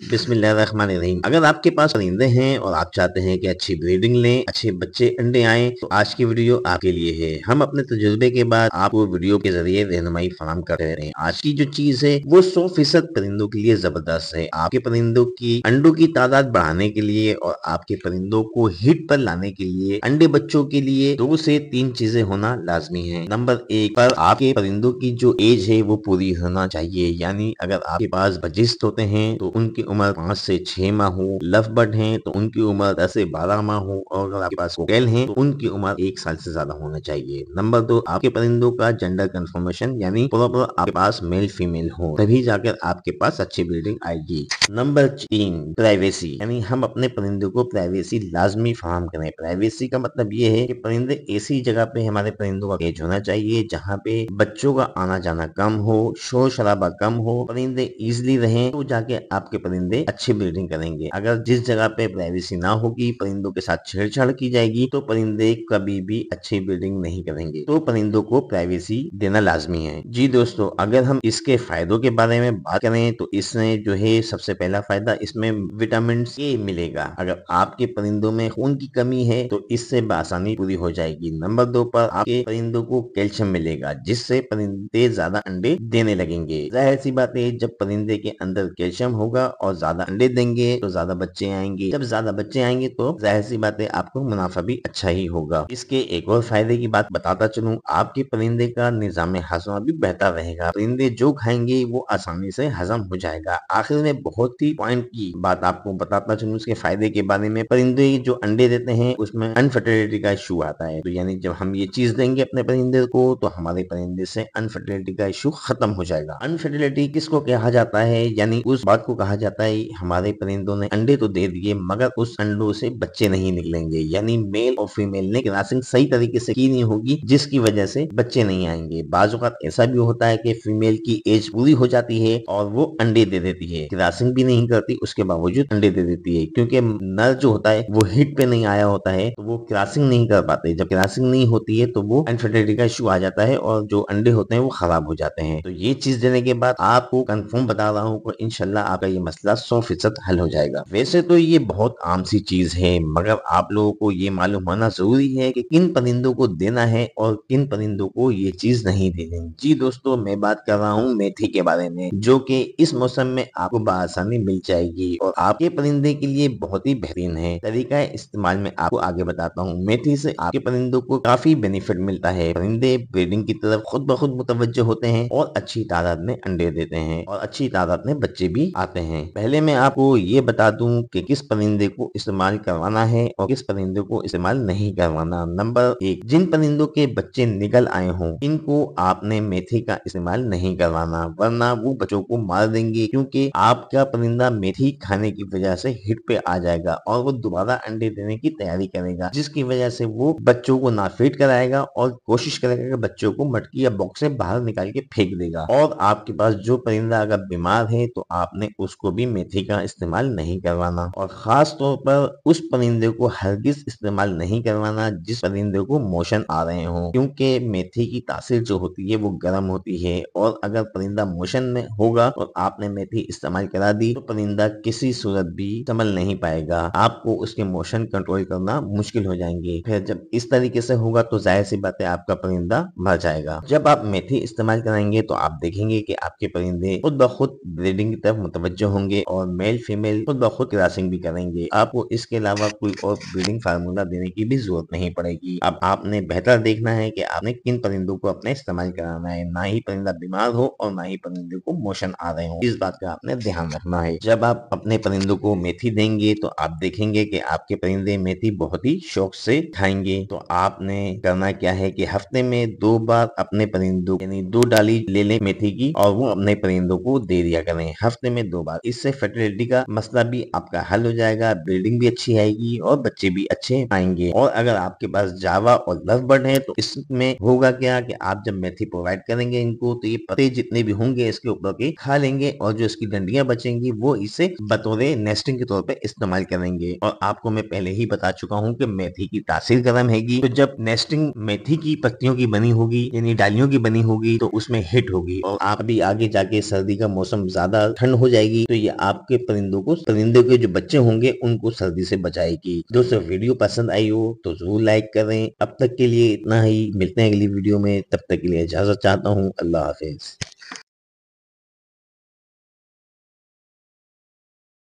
बिस्मिल्लाहिर्रहमानिर्रहीम। अगर आपके पास परिंदे हैं और आप चाहते हैं कि अच्छी ब्रीडिंग लें, अच्छे बच्चे अंडे आएं, तो आज की वीडियो आपके लिए है। हम अपने तजुर्बे के बाद आपको वीडियो के जरिए रहनुमाई फराहम कर रहे हैं। आज की जो चीज है वो 100% परिंदों के लिए जबरदस्त है। आपके परिंदों की अंडों की तादाद बढ़ाने के लिए और आपके परिंदों को हिट पर लाने के लिए अंडे बच्चों के लिए 2 से 3 चीजें होना लाजमी है। नंबर 1 पर आपके परिंदों की जो एज है वो पूरी होना चाहिए, यानी अगर आपके पास बजिस्त होते हैं तो उनकी उम्र 5 से 6 माह हो, लव बर्ड हैं तो उनकी उम्र 10 से 12 माह हो, और अगर आपके पास कोकेल हैं तो उनकी उम्र 1 साल से ज्यादा होना चाहिए। नंबर 2, आपके परिंदों का जेंडर कंफर्मेशन यानी प्रॉपर आपके पास मेल फीमेल हो, तभी जाकर आपके पास अच्छी ब्रीडिंग आएगी। नंबर 3, प्राइवेसी, यानी हम अपने परिंदों को प्राइवेसी लाजमी फराहम करें। प्राइवेसी का मतलब ये है कि परिंदे ऐसी जगह पे हमारे परिंदों का केज होना चाहिए जहाँ पे बच्चों का आना जाना कम हो, शोर शराबा कम हो, परिंदे इजिली रहें, तो जाके आपके परिंदे अच्छी ब्रीडिंग करेंगे। अगर जिस जगह पे प्राइवेसी ना होगी, परिंदों के साथ छेड़छाड़ की जाएगी, तो परिंदे कभी भी अच्छी ब्रीडिंग नहीं करेंगे। तो परिंदों को प्राइवेसी देना लाजमी है। जी दोस्तों, अगर हम इसके फायदों के बारे में बात करें तो इसमें जो है सबसे पहला फायदा, इसमें विटामिन ए मिलेगा। अगर आपके परिंदों में खून की कमी है तो इससे बआसानी पूरी हो जाएगी। नंबर 2 पर आपके परिंदों को कैल्शियम मिलेगा, जिससे परिंदे ज्यादा अंडे देने लगेंगे। जाहिर सी बात है, जब परिंदे के अंदर कैल्शियम होगा और ज्यादा अंडे देंगे तो ज्यादा बच्चे आएंगे। जब ज्यादा बच्चे आएंगे तो जाहिर सी बात है आपको मुनाफा भी अच्छा ही होगा। इसके एक और फायदे की बात बताता चलूं, आपके परिंदे का निजाम हजमा भी बेहतर रहेगा। परिंदे जो खाएंगे वो आसानी से हजम हो जाएगा। आखिर में बहुत ही पॉइंट की बात आपको बताता चलूं इसके फायदे के बारे में, परिंदे जो अंडे देते हैं उसमें अनफर्टिलिटी का इशू आता है, तो यानी जब हम ये चीज देंगे अपने परिंदे को तो हमारे परिंदे से अनफर्टिलिटी का इशू खत्म हो जाएगा। अनफर्टिलिटी किसको कहा जाता है, यानी उस बात को कहा जाता है हमारे परिंदों ने अंडे तो दे दिए मगर उस अंडों से बच्चे नहीं निकलेंगे, यानी मेल और फीमेल ने क्रॉसिंग सही तरीके से की नहीं होगी, जिसकी वजह से बच्चे नहीं आएंगे। बाज़ औक़ात ऐसा भी होता है कि फीमेल की एज पूरी हो जाती है और वो अंडे दे देती है, क्रॉसिंग भी नहीं करती, उसके बावजूद अंडे दे देती है, क्योंकि नर जो होता है वो हिट पे नहीं आया होता है, तो वो क्रॉसिंग नहीं कर पाते। जब क्रॉसिंग नहीं होती है तो वो अनफर्टिलिटी का इशू आ जाता है और जो अंडे होते हैं वो खराब हो जाते हैं। तो ये चीज देने के बाद आपको कंफर्म बता रहा हूँ कि इंशाल्लाह आपका ये मसला 100% हल हो जाएगा। वैसे तो ये बहुत आम सी चीज है, मगर आप लोगों को ये मालूम होना जरूरी है कि किन परिंदों को देना है और किन परिंदों को ये चीज नहीं देनी। जी दोस्तों, मैं बात कर रहा हूँ मेथी के बारे में, जो कि इस मौसम में आपको बआसानी मिल जाएगी और आपके परिंदे के लिए बहुत ही बेहतरीन है। तरीका इस्तेमाल में आपको आगे बताता हूँ। मेथी से आपके परिंदों को काफी बेनिफिट मिलता है। परिंदे ब्रीडिंग की तरफ खुद ब खुद मुतवज्जो होते हैं और अच्छी तादाद में अंडे देते हैं और अच्छी तादाद में बच्चे भी आते हैं। पहले मैं आपको ये बता दूं कि किस परिंदे को इस्तेमाल करवाना है और किस परिंदे को इस्तेमाल नहीं करवाना। नंबर 1, जिन परिंदों के बच्चे निकल आए हों इनको आपने मेथी का इस्तेमाल नहीं करवाना, वरना वो बच्चों को मार देंगे, क्योंकि आपका परिंदा मेथी खाने की वजह से हिट पे आ जाएगा और वो दोबारा अंडे देने की तैयारी करेगा, जिसकी वजह से वो बच्चों को नाफीट कराएगा और कोशिश करेगा कि बच्चों को मटकी या बॉक्स से बाहर निकाल के फेंक देगा। और आपके पास जो परिंदा अगर बीमार है तो आपने उसको भी मेथी का इस्तेमाल नहीं करवाना, और खास तौर पर उस परिंदे को हरगिज इस्तेमाल नहीं करवाना जिस परिंदे को मोशन आ रहे हो, क्योंकि मेथी की तासीर जो होती है वो गर्म होती है और अगर परिंदा मोशन में होगा और आपने मेथी इस्तेमाल करा दी तो परिंदा किसी सूरत भी संभल नहीं पाएगा। आपको उसके मोशन कंट्रोल करना मुश्किल हो जाएंगे। फिर जब इस तरीके से होगा तो जाहिर सी बात है आपका परिंदा मर जाएगा। जब आप मेथी इस्तेमाल कराएंगे तो आप देखेंगे कि आपके परिंदे खुद ब खुद ब्रीडिंग की तरफ मुतवज्जो होंगे और मेल फीमेल खुद ब खुद क्रॉसिंग भी करेंगे। आपको इसके अलावा कोई और ब्रीडिंग फार्मूला देने की भी जरूरत नहीं पड़ेगी। अब आपने बेहतर देखना है कि आपने किन परिंदों को अपने इस्तेमाल कराना है, ना ही परिंदा बीमार हो और ना ही परिंदे को मोशन आ रहे हो। इस बात का आपने ध्यान रखना है। जब आप अपने परिंदों को मेथी देंगे तो आप देखेंगे कि आपके परिंदे मेथी बहुत ही शौक से खाएंगे। तो आपने करना क्या है कि हफ्ते में 2 बार अपने परिंदों यानी 2 डाली ले लें मेथी की और वो अपने परिंदों को दे दिया करें हफ्ते में 2 बार। इससे फर्टिलिटी का मसला भी आपका हल हो जाएगा, ब्रीडिंग भी अच्छी आएगी और बच्चे भी अच्छे आएंगे। और अगर आपके पास जावा और लव बर्ड है तो इसमें होगा क्या कि आप जब मेथी प्रोवाइड करेंगे इनको तो ये पत्ते जितने भी होंगे इसके ऊपर के खा लेंगे और जो इसकी डंडियां बचेंगी वो इसे बतौर नेस्टिंग के तौर पे इस्तेमाल करेंगे। और आपको मैं पहले ही बता चुका हूँ कि मेथी की तासीर गर्म हैगी, तो जब नेस्टिंग मेथी की पत्तियों की बनी होगी यानी डालियों की बनी होगी तो उसमें हिट होगी। और आप भी आगे जाके सर्दी का मौसम ज्यादा ठंड हो जाएगी तो ये آپ کے پرندوں کے جو بچے ہوں گے ان کو سردی سے بچائے گی۔ دوستو ویڈیو پسند آئی ہو تو ضرور لائک کریں۔ اب تک کے لیے اتنا ہی، ملتے ہیں اگلی ویڈیو میں، تب تک کے لیے اجازت چاہتا ہوں۔ اللہ حافظ۔